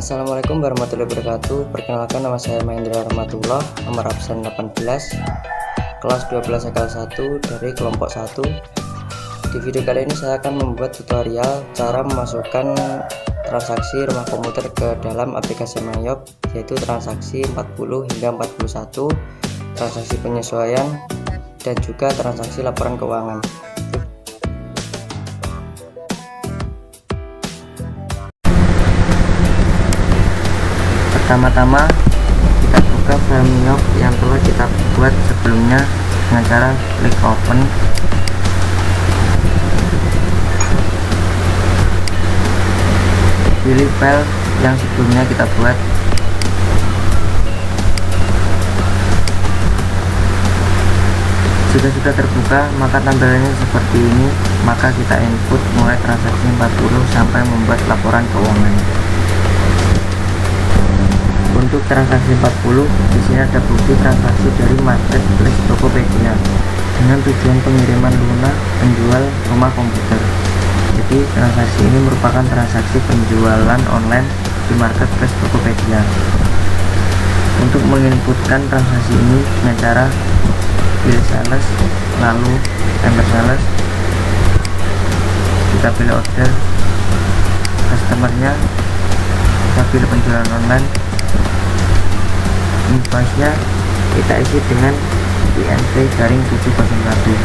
Assalamualaikum warahmatullahi wabarakatuh. Perkenalkan, nama saya Mahendra Rahmatullah, nomor absen 18, kelas 12 akal 1 dari kelompok 1. Di video kali ini saya akan membuat tutorial cara memasukkan transaksi rumah komputer ke dalam aplikasi Mayop, yaitu transaksi 40 hingga 41, transaksi penyesuaian, dan juga transaksi laporan keuangan. Pertama-tama kita buka file Mayop yang telah kita buat sebelumnya dengan cara klik open. Pilih file yang sebelumnya kita buat. Jika sudah terbuka, maka tampilannya seperti ini. Maka kita input mulai transaksi 40 sampai membuat laporan keuangan. Untuk transaksi 40, di sini ada bukti transaksi dari marketplace Tokopedia dengan tujuan pengiriman lunak penjual rumah komputer. Jadi transaksi ini merupakan transaksi penjualan online di marketplace Tokopedia. Untuk menginputkan transaksi ini dengan cara pilih sales, lalu enter sales, kita pilih order, customernya kita pilih penjualan online, invoice-nya kita isi dengan INV garing 701.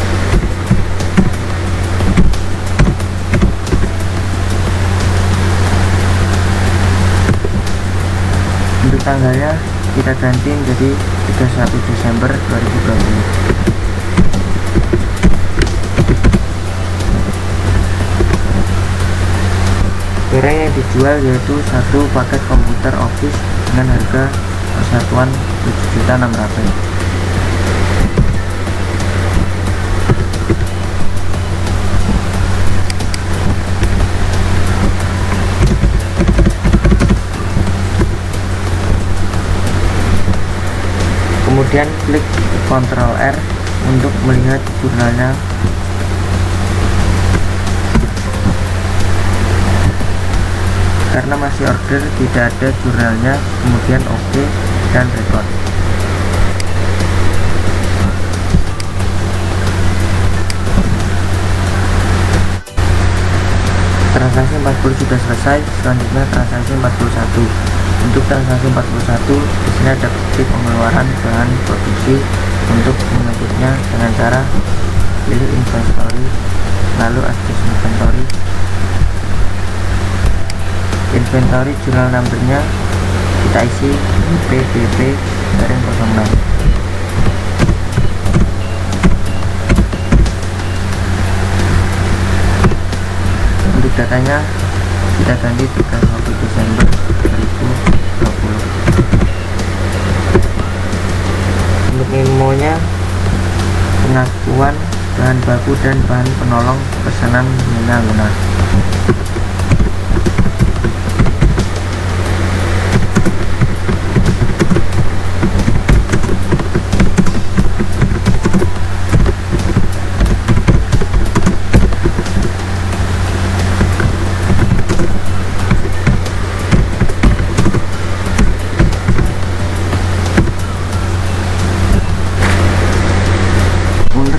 Untuk tanggalnya kita ganti menjadi 31 Desember 2020. Barang yang dijual yaitu satu paket komputer Office dengan harga persatuan 7.600.000. Kemudian klik Ctrl R untuk melihat jurnalnya. Karena masih order tidak ada jurnalnya, kemudian OK dan record. Transaksi 40 sudah selesai. Selanjutnya transaksi 41. Untuk transaksi 41, di sini ada bukti pengeluaran bahan produksi. Untuk mengikutnya dengan cara pilih inventory, lalu adjust inventory jurnal numbernya kita isi PBB garing 06. Untuk datanya kita ganti 31 Desember 2020. Untuk infonya pengakuan bahan baku dan bahan penolong pesanan Luna.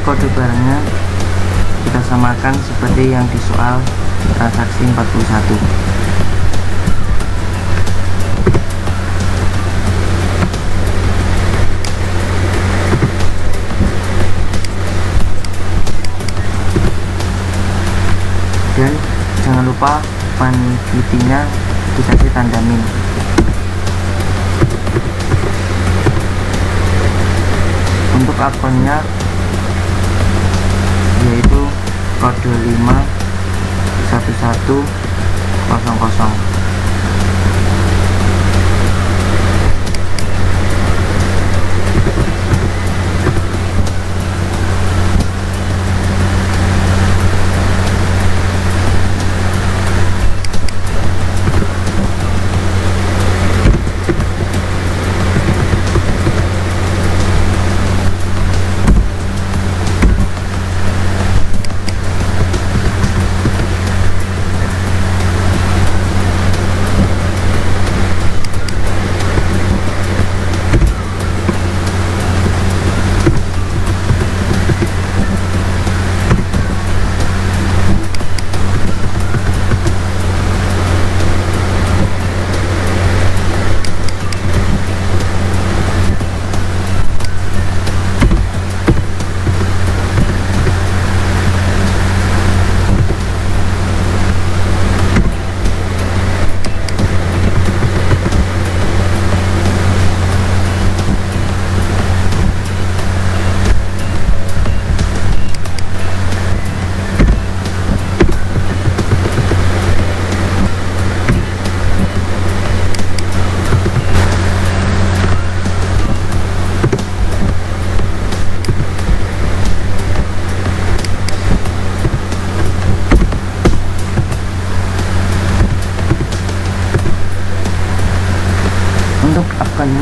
Kode barangnya kita samakan seperti yang di soal transaksi 41. Dan jangan lupa quantity-nya dikasih tanda min. Untuk akunnya yaitu kode 51100.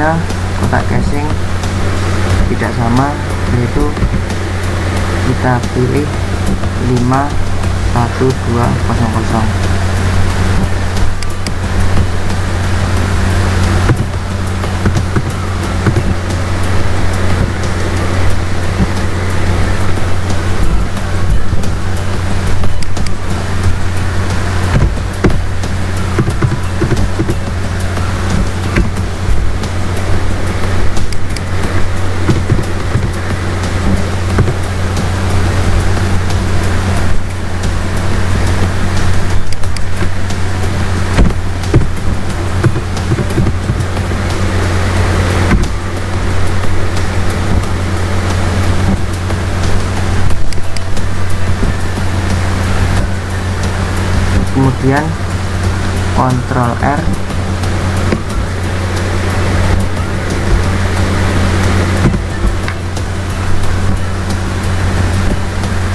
selanjutnya kotak casing tidak sama, yaitu kita pilih 51200. Kemudian Ctrl R,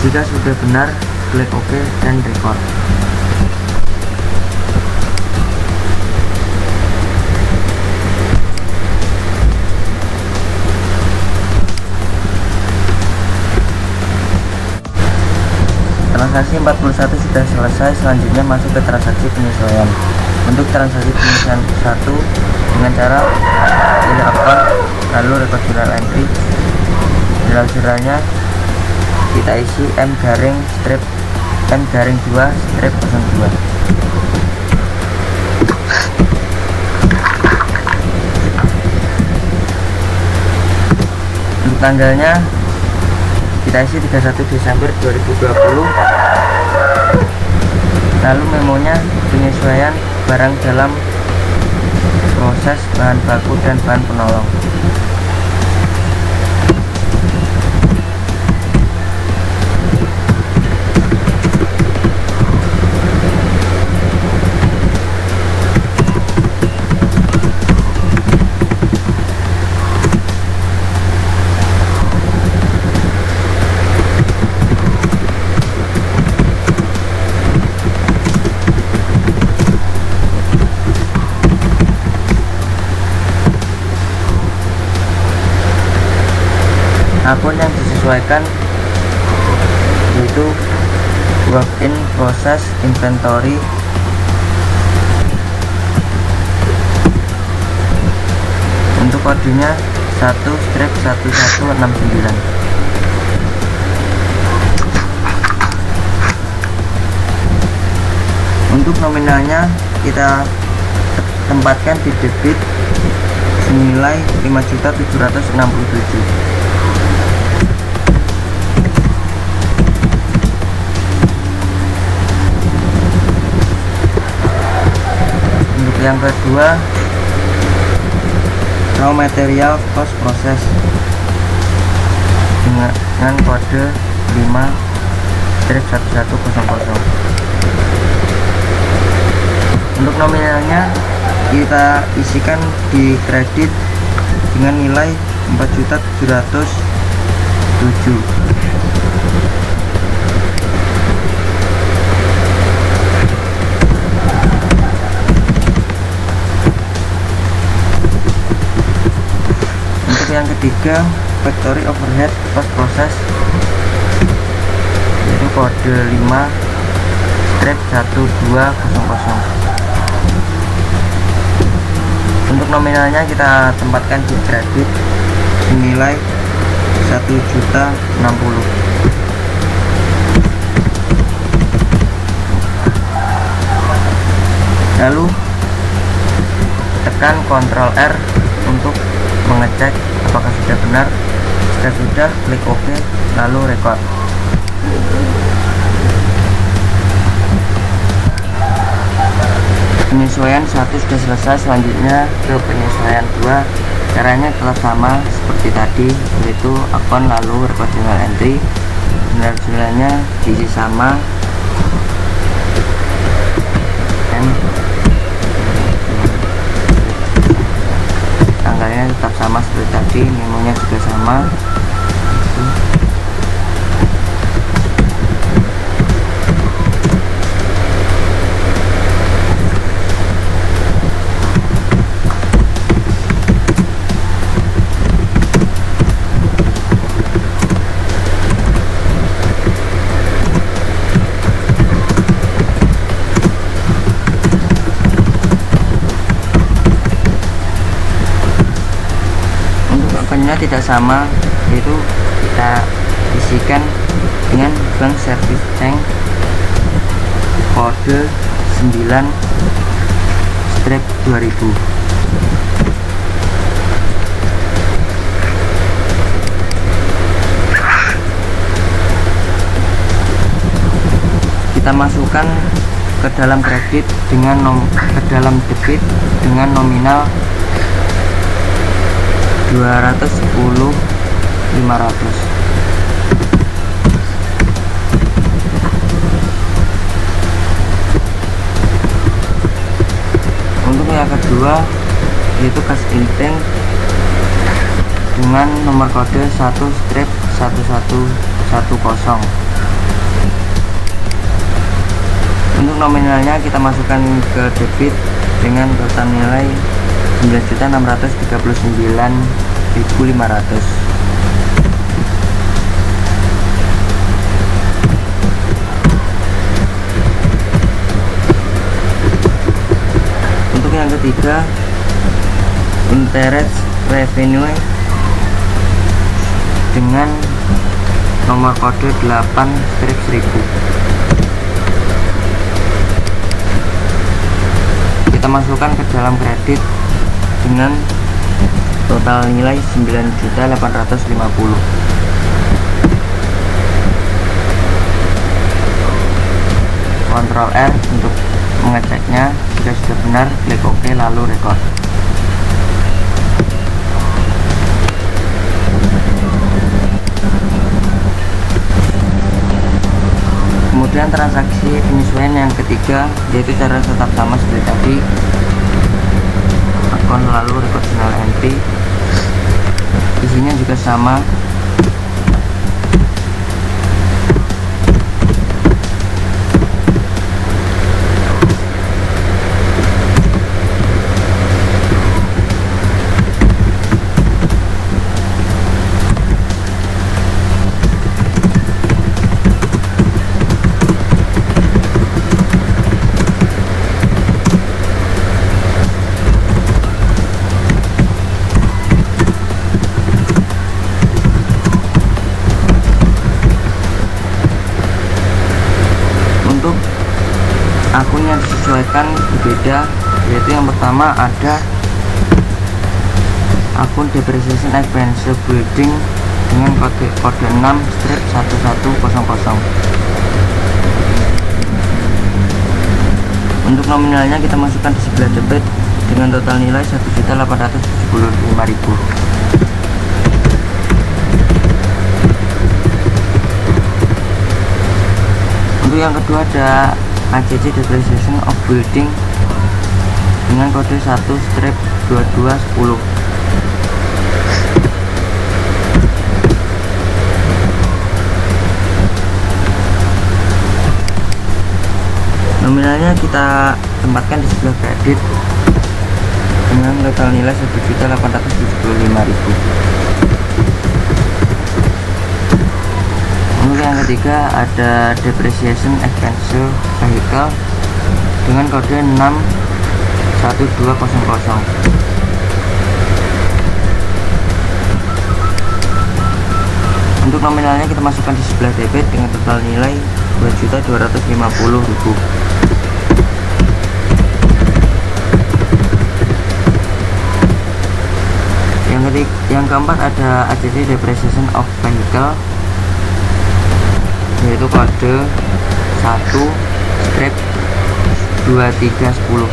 jika sudah benar klik OK dan record. Transaksi 41 sudah selesai. Selanjutnya masuk ke transaksi penyesuaian. Untuk transaksi penyesuaian 1 dengan cara pilih akun, lalu record journal entry. Dalam jurnalnya kita isi M_2 strip 02. Untuk tanggalnya kita isi 31 Desember 2020. Lalu memonya penyesuaian barang dalam proses bahan baku dan bahan penolong. Akun yang disesuaikan yaitu work in process inventory. Untuk kodenya 1-1169. Untuk nominalnya kita tempatkan di debit senilai 5.767.000. Yang kedua, raw material cost process dengan kode 5-1100. Untuk nominalnya kita isikan di kredit dengan nilai 4.707.000. Yang ketiga, factory overhead cost process, yaitu kode 5-1200. Untuk nominalnya kita tempatkan di kredit senilai 1.060.000. Lalu tekan Ctrl R untuk mengecek apakah sudah benar. Jika sudah, klik OK lalu record. Penyesuaian 1 sudah selesai. Selanjutnya ke penyesuaian 2. Caranya tetap sama seperti tadi, yaitu akun lalu record journal entry. Jurnalnya diisi sama dan tanggalnya tetap sama seperti tadi, memonya juga sama. Untuk akunnya tidak sama, yaitu kita isikan dengan bank service Ceng kode 9/2000. Kita masukkan ke dalam kredit dengan ke dalam debit dengan nominal 210.500. Untuk yang kedua yaitu cash intent dengan nomor kode 1/1110. Untuk nominalnya kita masukkan ke debit dengan total nilai 9.639.500. Untuk yang ketiga, interest revenue dengan nomor kode 8/1000. Kita masukkan ke dalam kredit dengan total nilai 9.850. Ctrl R untuk mengeceknya. Jika sudah benar, klik OK lalu record. Kemudian transaksi penyesuaian yang ketiga yaitu cara tetap sama seperti tadi, akun lalu record journal entry, isinya juga sama. Akun yang disesuaikan berbeda, yaitu yang pertama ada akun depreciation expense building dengan kode 6/1100. Untuk nominalnya kita masukkan di sebelah debit dengan total nilai 1.875.000. Untuk yang kedua ada ACC depreciation of building dengan kode 1/2210. Nominalnya kita tempatkan di sebelah kredit dengan total nilai 1.875.000. Untuk yang ketiga ada depreciation expense vehicle dengan kode 6/1200. Untuk nominalnya kita masukkan di sebelah debit dengan total nilai 2.250.000. Yang keempat ada ACC depreciation of vehicle yaitu kode 1/2310.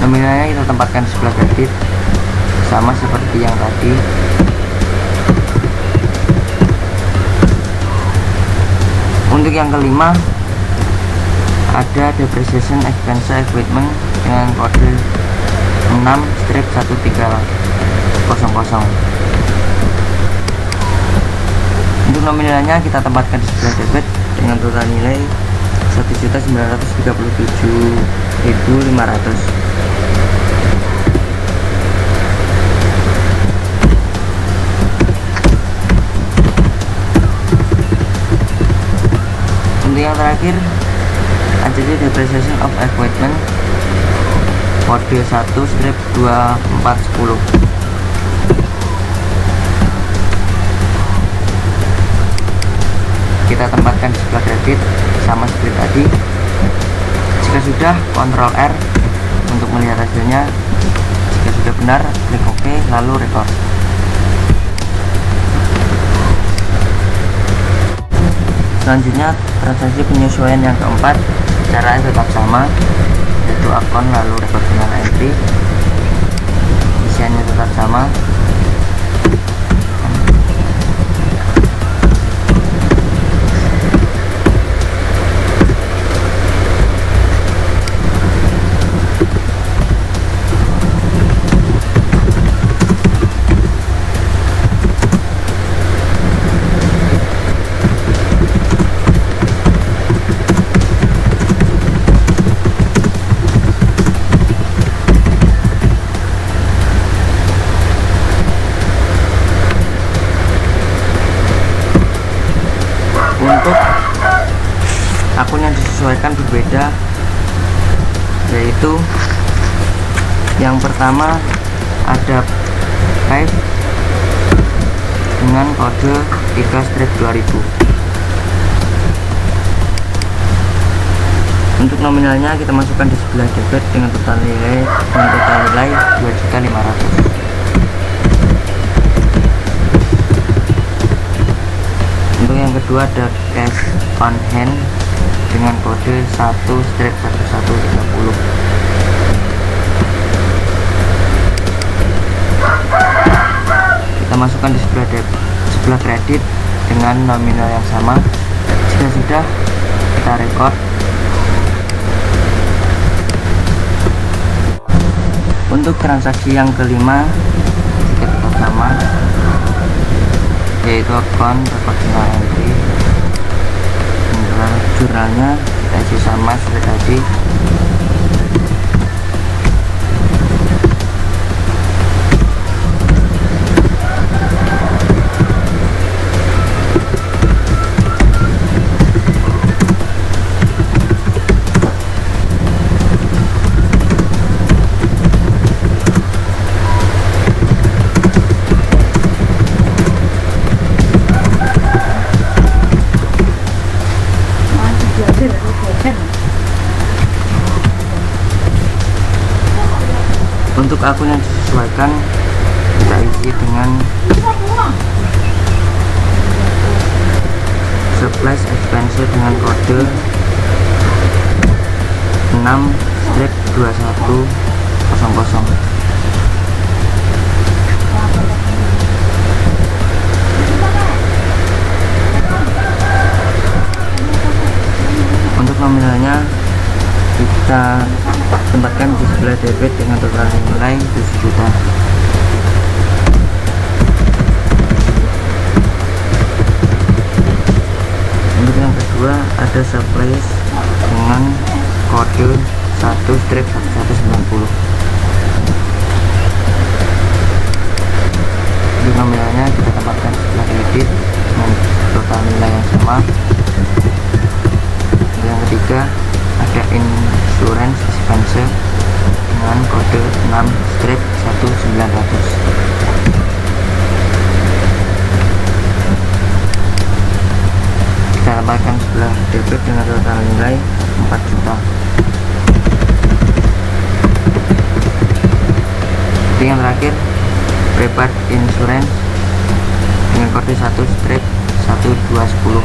Nominalnya kita tempatkan di sebelah kredit sama seperti yang tadi. Untuk yang kelima ada depreciation expense equipment dengan kode 6/1300. Untuk nominalnya kita tempatkan di sebelah debit dengan total nilai 1.937.500. Untuk yang terakhir ACC depreciation of equipment kode 1/2410. Kita tempatkan di sebelah kredit sama seperti tadi. Jika sudah, Ctrl R untuk melihat hasilnya. Jika sudah benar, klik OK lalu record. Selanjutnya transaksi penyesuaian yang keempat, caranya tetap sama, yaitu akun lalu record final entry. Isiannya tetap sama. Untuk akun yang disesuaikan berbeda, yaitu yang pertama ada price dengan kode 3/2000. Untuk nominalnya kita masukkan di sebelah debit dengan total nilai 2.500.000. Untuk yang kedua ada cash on hand dengan kode 1/1130. Kita masukkan di sebelah kredit dengan nominal yang sama. Jika sudah, kita record. Untuk transaksi yang kelima kita tetap sama, yaitu akun record final entry. Jurnalnya kita isi sama seperti tadi. Untuk akun yang disesuaikan kita isi dengan supplies expense dengan kode 6/2100. Untuk nominalnya kita tempatkan di sebelah debit dengan total nilai 7 juta. Untuk yang kedua ada supplies dengan kode 1/1190. Untuk nominalnya kita tempatkan di sebelah debit dengan total nilai yang sama. Untuk yang ketiga ada insurance expense dengan kode 6/1900. Kita tambahkan sebelah debit dengan total nilai 4 juta. Yang terakhir prepaid insurance dengan kode 1/1210.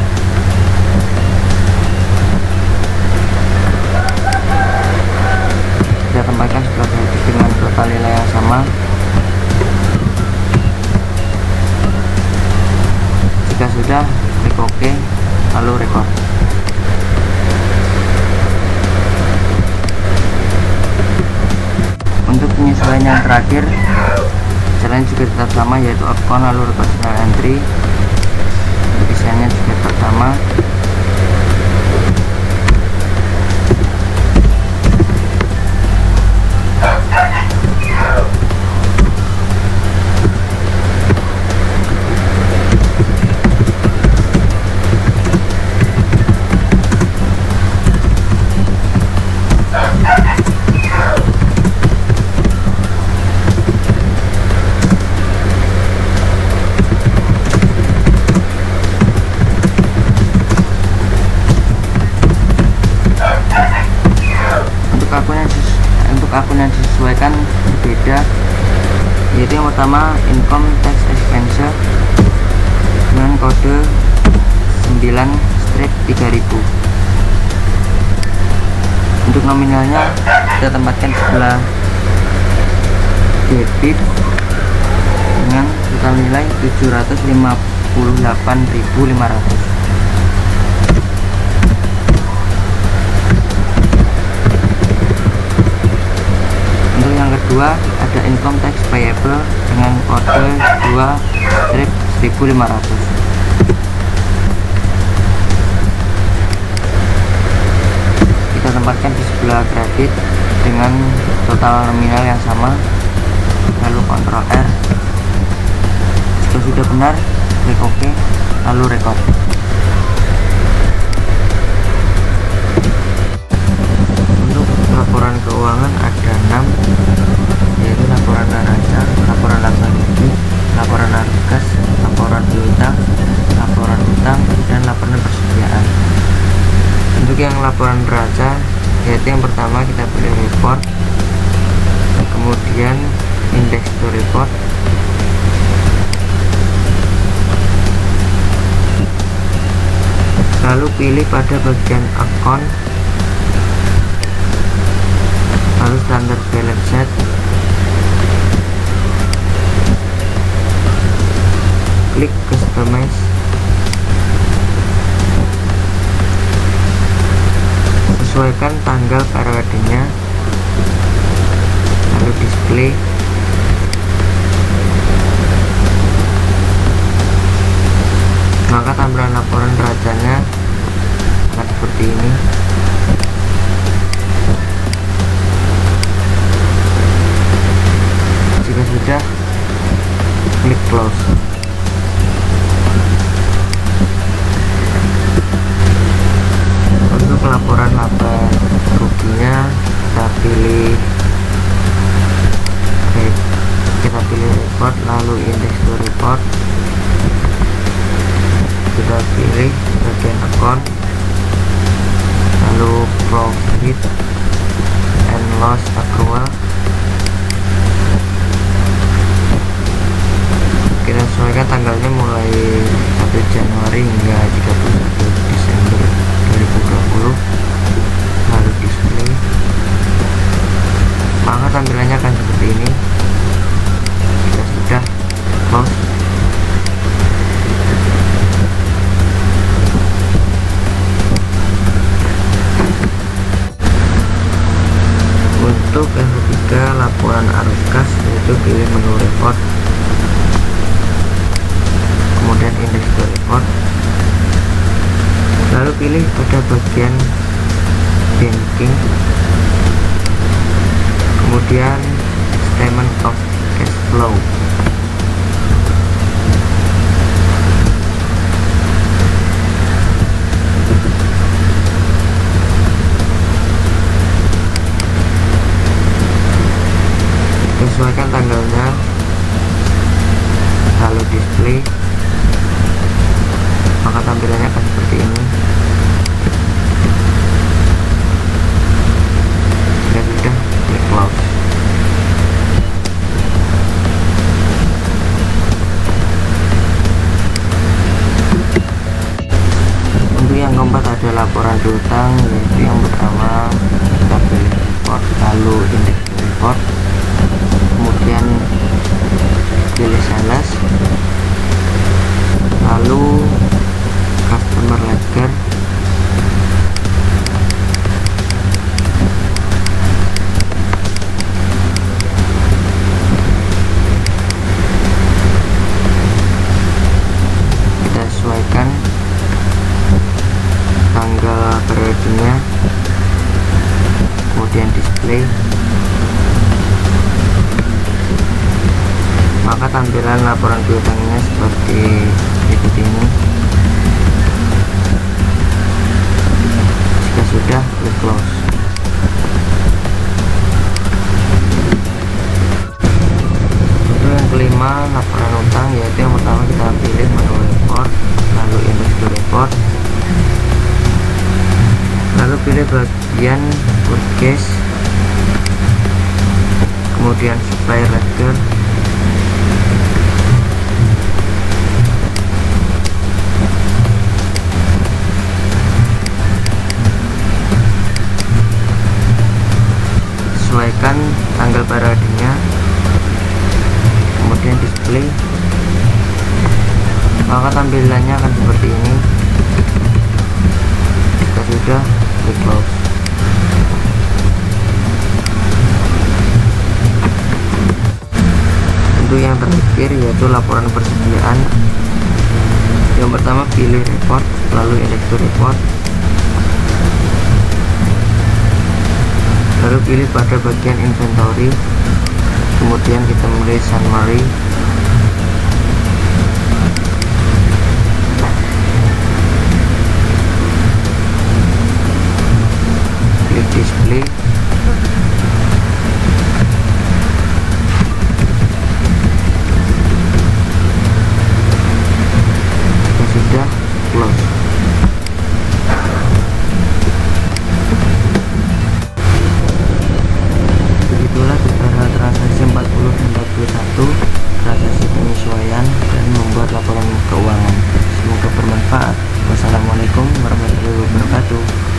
Kita tambahkan sebelah debit dengan total nilai yang sama. Jika sudah, klik OK lalu record. Untuk penyesuaian yang terakhir, caranya juga tetap sama, yaitu akun lalu record final entry. Untuk isiannya juga tetap sama. akun yang disesuaikan berbeda, yaitu yang pertama income tax expense dengan kode 9-3000. Untuk nominalnya kita tempatkan sebelah debit dengan total nilai 758.500. Untuk yang kedua ada income tax payable dengan kode 2-1500. Kita tempatkan di sebelah kredit dengan total nominal yang sama, lalu Ctrl R. Jika sudah benar, klik OK, lalu record. Untuk laporan keuangan ada 6, yaitu laporan neraca, laporan laba rugi, laporan arus kas, laporan piutang, laporan utang, dan laporan persediaan. Untuk yang laporan neraca, yaitu yang pertama kita pilih report, kemudian index to report, lalu pilih pada bagian account, lalu standard balance sheet, klik customize, sesuaikan tanggal periodenya, lalu display, maka tampilan laporan neracanya akan seperti ini. Jika sudah, klik close. Untuk laporan laba ruginya kita pilih report, lalu index to report, kita pilih bagian account, lalu profit and loss accrual, kita sesuaikan tanggalnya mulai 1 Januari hingga 31 Desember 2020, lalu display, maka tampilannya akan seperti ini. Jika sudah, close. Untuk yang ketiga laporan arus kas, yaitu pilih menu report, kemudian index to report, lalu pilih pada bagian banking, kemudian statement of cash flow, sesuaikan tanggalnya, lalu display, maka tampilannya akan seperti ini. Jika sudah, klik close. Untuk yang keempat ada laporan piutang, yaitu yang pertama kita pilih report, lalu index to report, kemudian pilih sales, lalu customer ledger, kita sesuaikan tanggal periodenya, kemudian display, maka tampilan laporan piutangnya seperti berikut ini. Jika sudah, klik close. Untuk yang kelima laporan utang, yaitu yang pertama kita pilih menu report, lalu index to report, lalu pilih bagian purchase, kemudian supply ledger, sesuaikan tanggal paradenya, kemudian display, maka tampilannya akan seperti ini. Jika sudah, klik close. Untuk yang terakhir yaitu laporan persediaan. Yang pertama pilih report, lalu indeks to report, lalu pilih pada bagian inventory, kemudian kita mulai summary, klik display, dan sudah close. Begitulah tutorial transaksi 40 dan 41, transaksi penyesuaian dan membuat laporan keuangan. Semoga bermanfaat. Wassalamualaikum warahmatullahi wabarakatuh.